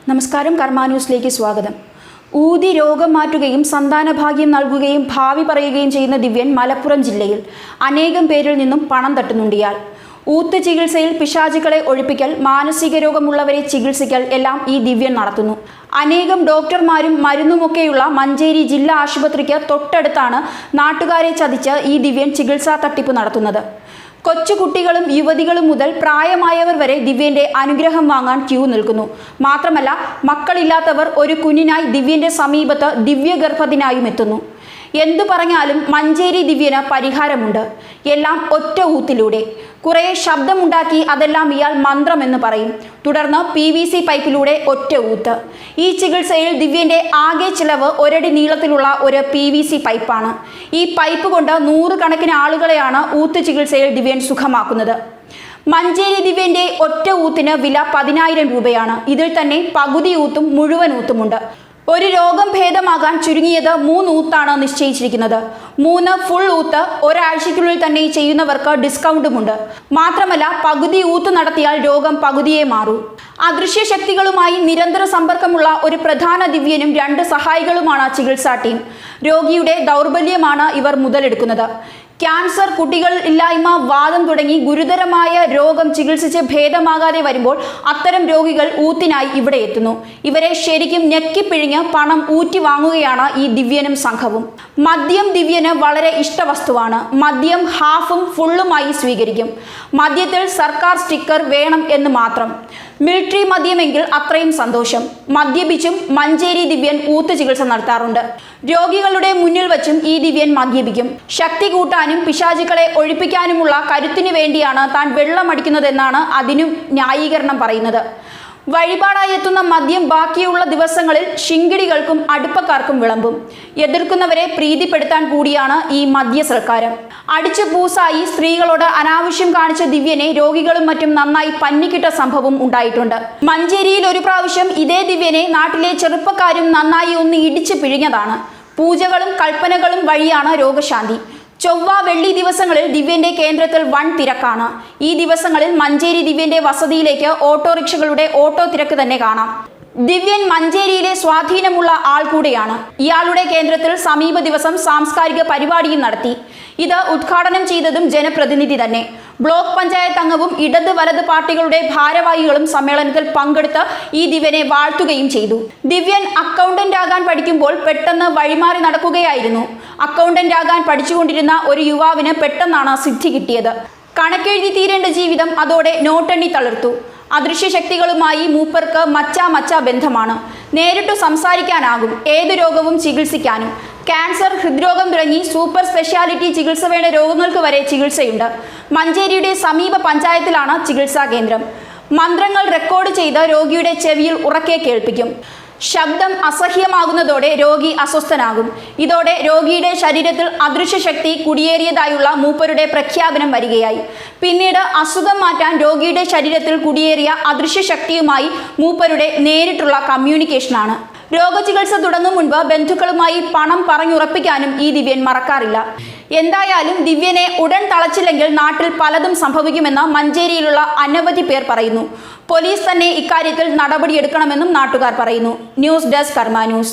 നമസ്കാരം, കർമ്മ ന്യൂസിലേക്ക് സ്വാഗതം. ഊതി രോഗം മാറ്റുകയും സന്താനഭാഗ്യം നൽകുകയും ഭാവി പറയുകയും ചെയ്യുന്ന ദിവ്യൻ മലപ്പുറം ജില്ലയിൽ അനേകം പേരിൽ നിന്നും പണം തട്ടുന്നുണ്ടിയാൽ ഊത്ത് ചികിത്സയിൽ പിശാചുക്കളെ ഒഴിപ്പിക്കൽ, മാനസിക രോഗമുള്ളവരെ ചികിത്സിക്കൽ എല്ലാം ഈ ദിവ്യൻ നടത്തുന്നു. അനേകം ഡോക്ടർമാരും മരുന്നുമൊക്കെയുള്ള മഞ്ചേരി ജില്ലാ ആശുപത്രിക്ക് തൊട്ടടുത്താണ് നാട്ടുകാരെ ചതിച്ച് ഈ ദിവ്യൻ ചികിത്സാ തട്ടിപ്പ് നടത്തുന്നത്. കൊച്ചുകുട്ടികളും യുവതികളും മുതൽ പ്രായമായവർ വരെ ദിവ്യന്റെ അനുഗ്രഹം വാങ്ങാൻ ക്യൂ നിൽക്കുന്നു. മാത്രമല്ല, മക്കളില്ലാത്തവർ ഒരു കുഞ്ഞിനായി ദിവ്യന്റെ സമീപത്ത് ദിവ്യഗർഭത്തിനായും എത്തുന്നു. എന്തു പറഞ്ഞാലും മഞ്ചേരി ദിവ്യന് പരിഹാരമുണ്ട്. എല്ലാം ഒറ്റ ഊത്തിലൂടെ. കുറെ ശബ്ദമുണ്ടാക്കി അതെല്ലാം ഇയാൾ മന്ത്രമെന്ന് പറയും. തുടർന്ന് PVC പൈപ്പിലൂടെ ഒറ്റ ഊത്ത്. ഈ ചികിത്സയിൽ ദിവ്യന്റെ ആകെ ചിലവ് ഒരടി നീളത്തിലുള്ള ഒരു PVC പൈപ്പാണ്. ഈ പൈപ്പ് കൊണ്ട് 100 കണക്കിന് ആളുകളെയാണ് ഊത്ത് ചികിത്സയിൽ ദിവ്യൻ സുഖമാക്കുന്നത്. മഞ്ചേരി ദിവ്യന്റെ ഒറ്റ ഊത്തിന് വില 10,000 രൂപയാണ്. ഇതിൽ തന്നെ പകുതി ഊത്തും മുഴുവൻ ഊത്തുമുണ്ട്. ഒരു രോഗം ഭേദമാകാൻ ചുരുങ്ങിയത് 3 ഊത്താണ് നിശ്ചയിച്ചിരിക്കുന്നത്. 3 ഫുൾ ഊത്ത് ഒരാഴ്ചയ്ക്കുള്ളിൽ തന്നെ ചെയ്യുന്നവർക്ക് ഡിസ്കൗണ്ടുമുണ്ട്. മാത്രമല്ല, പകുതി ഊത്ത് നടത്തിയാൽ രോഗം പകുതിയെ മാറൂ. അദൃശ്യ ശക്തികളുമായി നിരന്തര സമ്പർക്കമുള്ള ഒരു പ്രധാന ദിവ്യനും 2 സഹായികളുമാണ് ചികിത്സാ ടീം. രോഗിയുടെ ദൗർബല്യമാണ് ഇവർ മുതലെടുക്കുന്നത്. ക്യാൻസർ, കുട്ടികൾ ഇല്ലായ്മ, വാദം തുടങ്ങി ഗുരുതരമായ രോഗം ചികിത്സിച്ച് ഭേദമാകാതെ വരുമ്പോൾ അത്തരം രോഗികൾ ഊത്തിനായി ഇവിടെ എത്തുന്നു. ഇവരെ ശരിക്കും ഞെക്കിപ്പിഴിഞ്ഞ് പണം ഊറ്റി വാങ്ങുകയാണ് ഈ ദിവ്യനും സംഘവും. മദ്യം ദിവ്യന് വളരെ ഇഷ്ടവസ്തുവാണ്. മദ്യം ഹാഫും ഫുള്ളുമായി സ്വീകരിക്കും. മദ്യത്തിൽ സർക്കാർ സ്റ്റിക്കർ വേണം എന്ന് മാത്രം. മിലിറ്ററി മദ്യമെങ്കിൽ അത്രയും സന്തോഷം. മദ്യപിച്ചും മഞ്ചേരി ദിവ്യൻ ഊത്ത് ചികിത്സ നടത്താറുണ്ട്. രോഗികളുടെ മുന്നിൽ വച്ചും ഈ ദിവ്യൻ മദ്യപിക്കും. ശക്തി കൂട്ടാനും പിശാചുക്കളെ ഒഴിപ്പിക്കാനുമുള്ള കരുത്തിനു വേണ്ടിയാണ് താൻ വെള്ളമടിക്കുന്നതെന്നാണ് അതിനും ന്യായീകരണം പറയുന്നത്. വഴിപാടായി എത്തുന്ന മദ്യം ബാക്കിയുള്ള ദിവസങ്ങളിൽ ശിങ്കിടികൾക്കും അടുപ്പക്കാർക്കും വിളമ്പും. എതിർക്കുന്നവരെ പ്രീതിപ്പെടുത്താൻ കൂടിയാണ് ഈ മദ്യ സൽക്കാരം. അടിച്ചു പൂസായി സ്ത്രീകളോട് അനാവശ്യം കാണിച്ച ദിവ്യനെ രോഗികളും മറ്റും നന്നായി പന്നിക്കിട്ട സംഭവം ഉണ്ടായിട്ടുണ്ട്. മഞ്ചേരിയിൽ ഒരു പ്രാവശ്യം ഇതേ ദിവ്യനെ നാട്ടിലെ ചെറുപ്പക്കാരും നന്നായി ഒന്ന് ഇടിച്ചു പിഴിഞ്ഞതാണ്. പൂജകളും കൽപ്പനകളും വഴിയാണ് രോഗശാന്തി. ചൊവ്വ, വെള്ളി ദിവസങ്ങളിൽ ദിവ്യന്റെ കേന്ദ്രത്തിൽ വൻ തിരക്കാണ്. ഈ ദിവസങ്ങളിൽ മഞ്ചേരി ദിവ്യന്റെ വസതിയിലേക്ക് ഓട്ടോറിക്ഷകളുടെ ഓട്ടോ തിരക്ക് തന്നെ കാണാം. ദിവ്യൻ മഞ്ചേരിയിലെ സ്വാധീനമുള്ള ആൾ കൂടെയാണ്. ഇയാളുടെ കേന്ദ്രത്തിൽ സമീപ ദിവസം സാംസ്കാരിക പരിപാടിയും നടത്തി. ഇത് ഉദ്ഘാടനം ചെയ്തതും ജനപ്രതിനിധി തന്നെ. ബ്ലോക്ക് പഞ്ചായത്ത് അംഗവും ഇടത് വലത് പാർട്ടികളുടെ ഭാരവാഹികളും സമ്മേളനത്തിൽ പങ്കെടുത്ത് ഈ ദിവ്യനെ വാഴ്ത്തുകയും ചെയ്തു. ദിവ്യൻ അക്കൗണ്ടന്റ് ആകാൻ പഠിക്കുമ്പോൾ പെട്ടെന്ന് വഴിമാറി നടക്കുകയായിരുന്നു. അക്കൗണ്ടന്റ് ആകാൻ പഠിച്ചുകൊണ്ടിരുന്ന ഒരു യുവാവിന് പെട്ടെന്നാണ് സിദ്ധി കിട്ടിയത്. കണക്കെഴുതി തീരേണ്ട ജീവിതം അതോടെ നോട്ടെണ്ണി തളർത്തു. അദൃശ്യ ശക്തികളുമായി മൂപ്പർക്ക് മച്ചാ ബന്ധമാണ്. നേരിട്ടു സംസാരിക്കാനാകും. ഏതു രോഗവും ചികിത്സിക്കാനും. ക്യാൻസർ, ഹൃദ്രോഗം തുടങ്ങി സൂപ്പർ സ്പെഷ്യാലിറ്റി ചികിത്സ വേണ്ട രോഗങ്ങൾക്ക് വരെ ചികിത്സയുണ്ട്. മഞ്ചേരിയുടെ സമീപ പഞ്ചായത്തിലാണ് ചികിത്സാ കേന്ദ്രം. മന്ത്രങ്ങൾ റെക്കോർഡ് ചെയ്ത് രോഗിയുടെ ചെവിയിൽ ഉറക്കെ കേൾപ്പിക്കും. ശബ്ദം അസഹ്യമാകുന്നതോടെ രോഗി അസ്വസ്ഥനാകും. ഇതോടെ രോഗിയുടെ ശരീരത്തിൽ അദൃശ്യ ശക്തി കുടിയേറിയതായുള്ള മൂപ്പരുടെ പ്രഖ്യാപനം വരികയായി. പിന്നീട് അസുഖം മാറ്റാൻ രോഗിയുടെ ശരീരത്തിൽ കുടിയേറിയ അദൃശ്യ ശക്തിയുമായി മൂപ്പരുടെ നേരിട്ടുള്ള കമ്മ്യൂണിക്കേഷനാണ്. രോഗചികിത്സ തുടങ്ങും മുൻപ് ബന്ധുക്കളുമായി പണം പറഞ്ഞുറപ്പിക്കാനും ഈ ദിവ്യൻ മറക്കാറില്ല. എന്തായാലും ദിവ്യനെ ഉടൻ തളച്ചില്ലെങ്കിൽ നാട്ടിൽ പലതും സംഭവിക്കുമെന്ന് മഞ്ചേരിയിലുള്ള അനവധി പേർ പറയുന്നു. പോലീസ് തന്നെ ഇക്കാര്യത്തിൽ നടപടിയെടുക്കണമെന്നും നാട്ടുകാർ പറയുന്നു. ന്യൂസ് ഡെസ്ക്, കർമ്മ ന്യൂസ്.